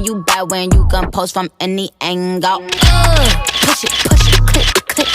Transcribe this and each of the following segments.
you bad when you can post from any angle. Push it, click.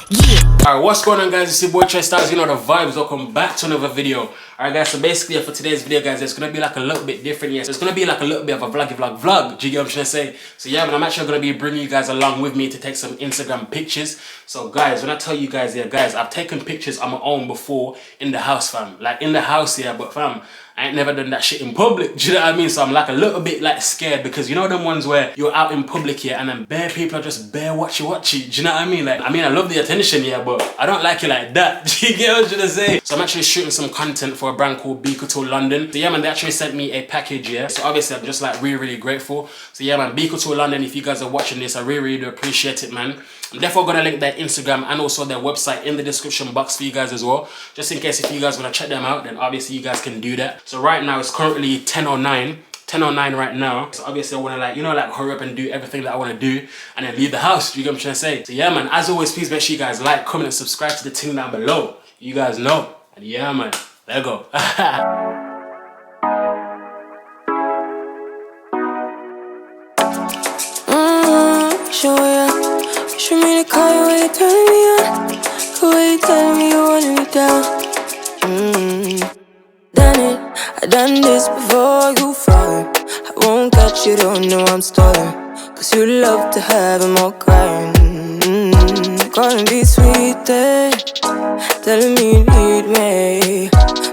Yeah. Alright, what's going on, guys? It's your boy TREA-STYLEZ, you know the vibes. Welcome back to another video. Alright guys, so basically for today's video, guys, it's gonna be like a little bit different. Yes, it's gonna be like a little bit of a vlog. Do you get what I'm trying to say? So yeah, but I'm actually gonna be bringing you guys along with me to take some Instagram pictures. So guys, when I tell you guys, yeah, guys, I've taken pictures on my own before in the house, fam. Like in the house, yeah, but fam, I ain't never done that shit in public. Do you know what I mean? So I'm like a little bit like scared because you know them ones where you're out in public here and then bare people are just bare watchy. Do you know what I mean? Like, I love the attention, yeah, but I don't like it like that. Do you get what I'm trying to say? So I'm actually shooting some content for a brand called Bwoyy London. So yeah, man, they actually sent me a package, yeah. So obviously I'm just like really grateful. So yeah, man, Bwoyy London, if you guys are watching this, I really do appreciate it, man. I'm definitely gonna link their Instagram and also their website in the description box for you guys as well. Just in case if you guys wanna check them out, then obviously you guys can do that. So right now it's currently 10:09 right now. So obviously I wanna like, you know, like hurry up and do everything that I wanna do and then leave the house. Do you get what I'm trying to say? So yeah, man, as always, please make sure you guys like, comment, and subscribe to the thing down below. You guys know. And yeah, man, let's go. Show me the call you when you turn me on. The way you tell me you want me down. Done it, I done this before you fall. I won't catch you, don't know I'm stalling. Cause you love to have them all crying. Calling me sweet, telling me you need me.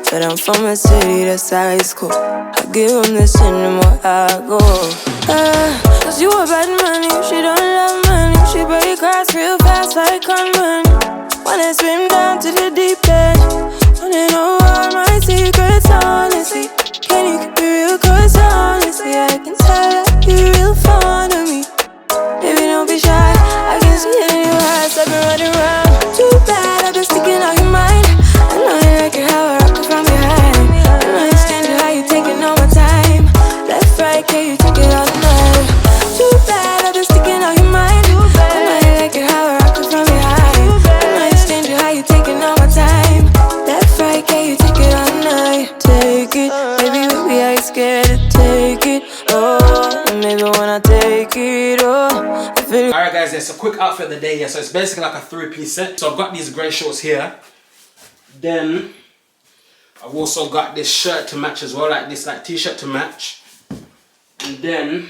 But I'm from a city that's high school. I give them this anymore, I go. Cause you a bad money, she don't love money. She break grass real fast like conman. Wanna swim down to the deep end. Wanna know all my secrets, honestly. Can you keep it real? Cause honestly, I can tell that you're real fond of me. Baby, don't be shy, I can see it in your eyes. I've been running around. Too bad, I've been sticking out your mind. I know you like it how I rock it from behind. I know you stand it, how you taking all my time. Left, right, can you take it all night? Too bad, I've been sticking out your mind. I know you like it how I rock it from behind. I know you stand it, how you taking all my time. Left, right, can you take it all night? Take it, baby, I ain't scared to take it. Oh, and maybe when I take it, oh, I feel. Alright guys, it's a quick outfit of the day, yeah. So it's basically like a 3-piece set. So I've got these grey shorts here. Then I've also got this shirt to match as well, like this like t-shirt to match. And then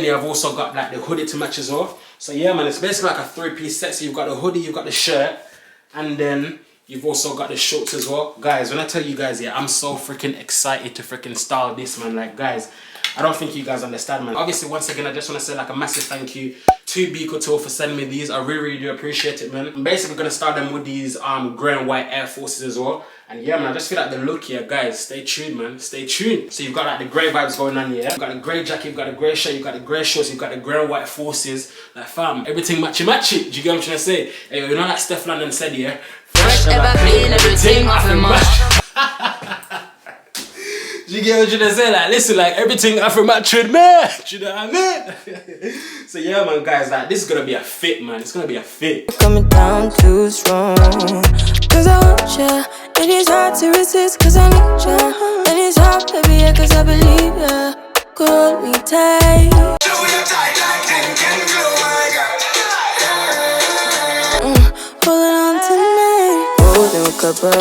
yeah, I've also got like the hoodie to match as well. So yeah, man, it's basically like a 3-piece set. So you've got the hoodie, you've got the shirt, and then you've also got the shorts as well. Guys, when I tell you guys, yeah, I'm so freaking excited to freaking style this, man. Like, guys, I don't think you guys understand, man. Obviously, once again, I just want to say like a massive thank you to Bwoyy for sending me these. I really do appreciate it, man. I'm basically going to style them with these grey and white Air Forces as well. And yeah, man, I just feel like the look here, guys, stay tuned, man, stay tuned. So you've got like the grey vibes going on here. You've got the grey jacket, you've got the grey shirt, you've got the grey shorts, you've got the grey and white Forces. Like, fam, everything matchy. Do you get what I'm trying to say? Hey, you know like Steph London said here? Fresh ever clean, everything off the match. You get what I'm trying to say? Like, listen, like, everything after matching, man. Do you know what I mean? So yeah, man, guys, like, this is gonna be a fit, man. It's gonna be a fit. Coming down too strong. Cause I want ya, and it's hard to resist. Cause I need ya, and it's hard, baby, yeah, cause I believe ya. Hold me tight. Holding on tonight. Holding a couple.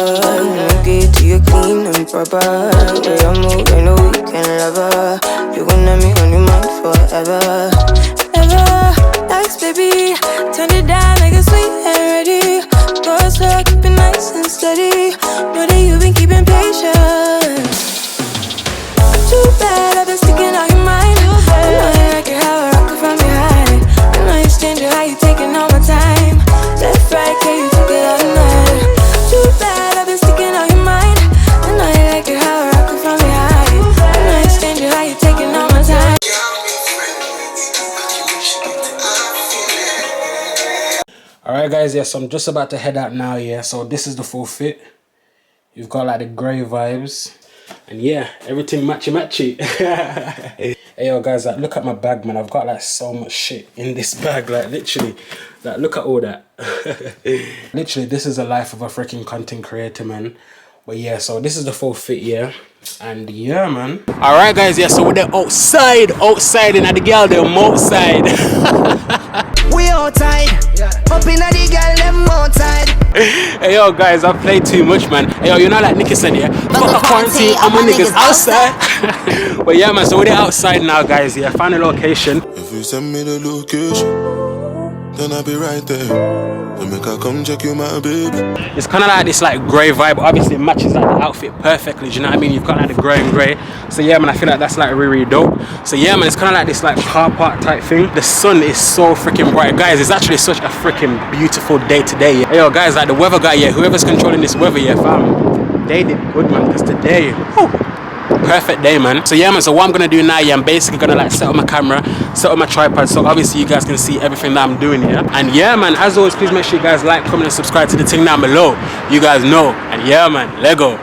You get to your clean and proper. Way I move, I know you can love her. You gon' have me on your mind forever. Ever. Thanks, baby. Turn it down like a sweet and ready. Go slow, keep it nice and steady. Know that you've been keeping patience. Too bad, I've been sticking out your mind. I know you like it how I rock it from behind. I know you stand it, how you taking all my time. Left, right, can you take it all night? Too bad, I've been sticking out your mind. I know you like it how I rock it from behind. I know you stand it, how you taking all my time. Alright guys, yeah, so I'm just about to head out now, yeah. So this is the full fit. You've got like the grey vibes. And yeah, everything matchy. Hey yo guys, like look at my bag, man. I've got like so much shit in this bag, like literally. Like look at all that. Literally, this is the life of a freaking content creator, man. But yeah, so this is the full fit, yeah. And yeah, man. Alright guys, yeah, so we're there outside and at the girl them outside. We outside, up in the girl them outside. Hey yo guys, I played too much, man. Hey yo, you know like Nicky said, yeah? Fuck a quarantine, all my niggas outside. But yeah man, so we're there outside now guys, yeah, find a location. If you send me the location, then I'll be right there. Make her come check you, my baby. It's kind of like this like grey vibe. Obviously it matches like the outfit perfectly, do you know what I mean? You've got like the grey and grey. So yeah man, I feel like that's like really dope. So yeah man, it's kind of like this like car park type thing. The sun is so freaking bright. Guys, it's actually such a freaking beautiful day today, yeah? Hey, yo guys, like the weather guy, yeah, whoever's controlling this weather, yeah fam, they did good man, because today, whew, perfect day man. So yeah man, so what I'm gonna do now, yeah, I'm basically gonna like set up my camera, set up my tripod, so obviously you guys can see everything that I'm doing here. And yeah man, as always, please make sure you guys like, comment and subscribe to the thing down below. You guys know. And yeah man, let go.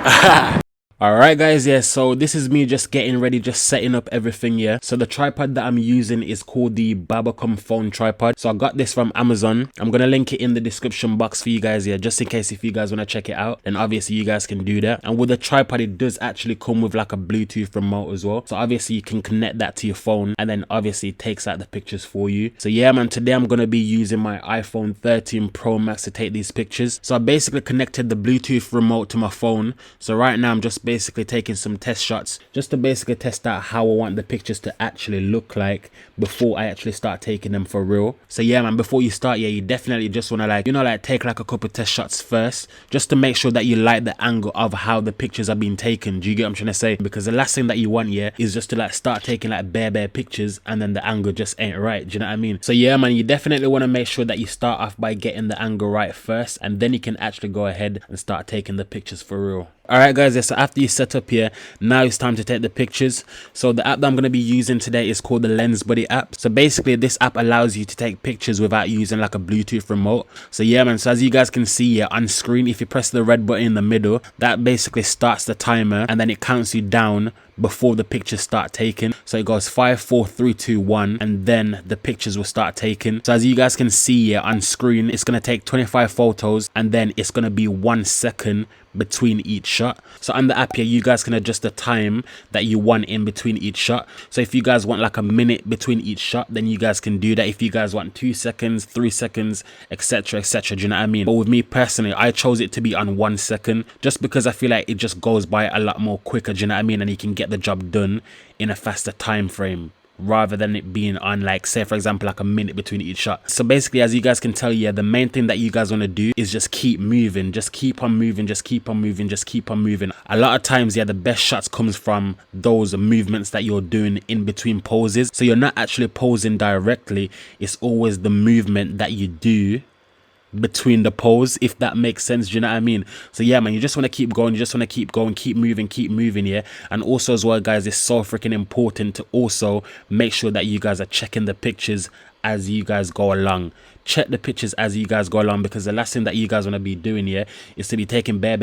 Alright guys, yeah, so this is me just getting ready, just setting up everything, yeah. So the tripod that I'm using is called the Babacom phone tripod. So I got this from Amazon. I'm gonna link it in the description box for you guys, yeah, just in case if you guys wanna check it out. Then obviously you guys can do that. And with the tripod, it does actually come with like a Bluetooth remote as well. So obviously you can connect that to your phone, and then obviously it takes out the pictures for you. So yeah man, today I'm gonna be using my iPhone 13 Pro Max to take these pictures. So I basically connected the Bluetooth remote to my phone. So right now I'm just basically taking some test shots just to basically test out how I want the pictures to actually look like before I actually start taking them for real. So yeah man, before you start, yeah, you definitely just want to like, you know, like take like a couple test shots first, just to make sure that you like the angle of how the pictures are being taken. Do you get what I'm trying to say? Because the last thing that you want, yeah, is just to like start taking like bare pictures and then the angle just ain't right. Do you know what I mean? So yeah man, you definitely want to make sure that you start off by getting the angle right first, and then you can actually go ahead and start taking the pictures for real. Alright guys, yeah, so after you set up here, now it's time to take the pictures. So the app that I'm going to be using today is called the Lens Buddy app. So basically this app allows you to take pictures without using like a Bluetooth remote. So yeah man, so as you guys can see here on screen, if you press the red button in the middle, that basically starts the timer, and then it counts you down before the pictures start taking. So it goes 5, 4, 3, 2, 1, and then the pictures will start taking. So as you guys can see here on screen, it's going to take 25 photos, and then it's going to be 1 second between each shot. So on the app here, you guys can adjust the time that you want in between each shot. So if you guys want like a minute between each shot, then you guys can do that. If you guys want 2 seconds, 3 seconds, etc, etc, do you know what I mean? But with me personally, I chose it to be on 1 second, just because I feel like it just goes by a lot more quicker, do you know what I mean? And you can get the job done in a faster time frame, rather than it being on like, say for example, like a minute between each shot. So basically, as you guys can tell, yeah, the main thing that you guys want to do is just keep moving, just keep on moving, just keep on moving, just keep on moving. A lot of times, yeah, the best shots comes from those movements that you're doing in between poses. So you're not actually posing directly, it's always the movement that you do between the pose, if that makes sense. Do you know what I mean? So yeah man, you just want to keep going, you just want to keep going, keep moving, yeah. And also as well guys, it's so freaking important to also make sure that you guys are checking the pictures as you guys go along. Check the pictures as you guys go along, because the last thing that you guys want to be doing, yeah, is to be taking bare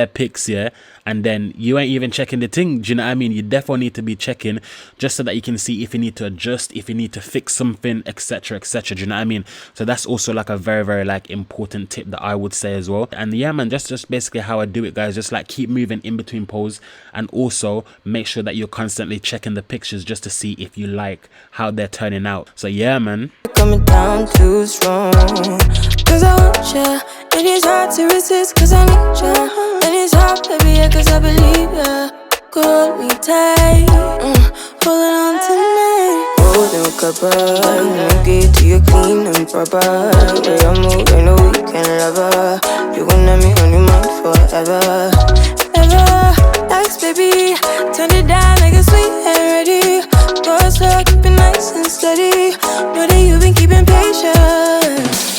pics, yeah, and then you ain't even checking the thing. Do you know what I mean? You definitely need to be checking, just so that you can see if you need to adjust, if you need to fix something, etc, etc. Do you know what I mean? So that's also like a very like important tip that I would say as well. And yeah man, just basically how I do it guys, just like keep moving in between pose, and also make sure that you're constantly checking the pictures just to see if you like how they're turning out. So yeah man, coming down too strong, cause I want ya. It is hard to resist, cause I need ya. And it's hard, baby, yeah, cause I believe ya. Hold me tight, holding on tonight. Golden copper, no get to you clean and proper. Way I move, I know we can love her. You gonna me on your mind forever, ever. Thanks, baby, turn it down like a sweet and ready. Go slow, keep it nice and steady. Know that you've been keeping patience.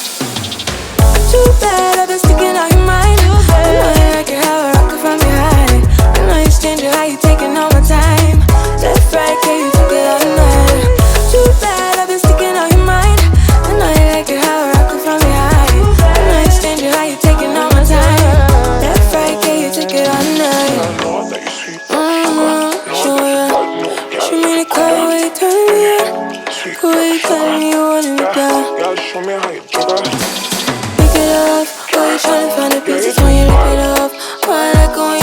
Too bad I've been sticking out your mind. I know you like it how I rock it from behind. I know you stand how you taking all my time. Left, right, can you took it all night. Too bad I've been sticking out your mind. I know you like it how I rock it from behind. I know you stand how you taking all my time. Left, right, can you take it all night. Show me the color where you turn me on. Who you telling me you want me down? Show me how you jigger. Pick it up, why you tryna find the pieces when you rip it up? Why I like when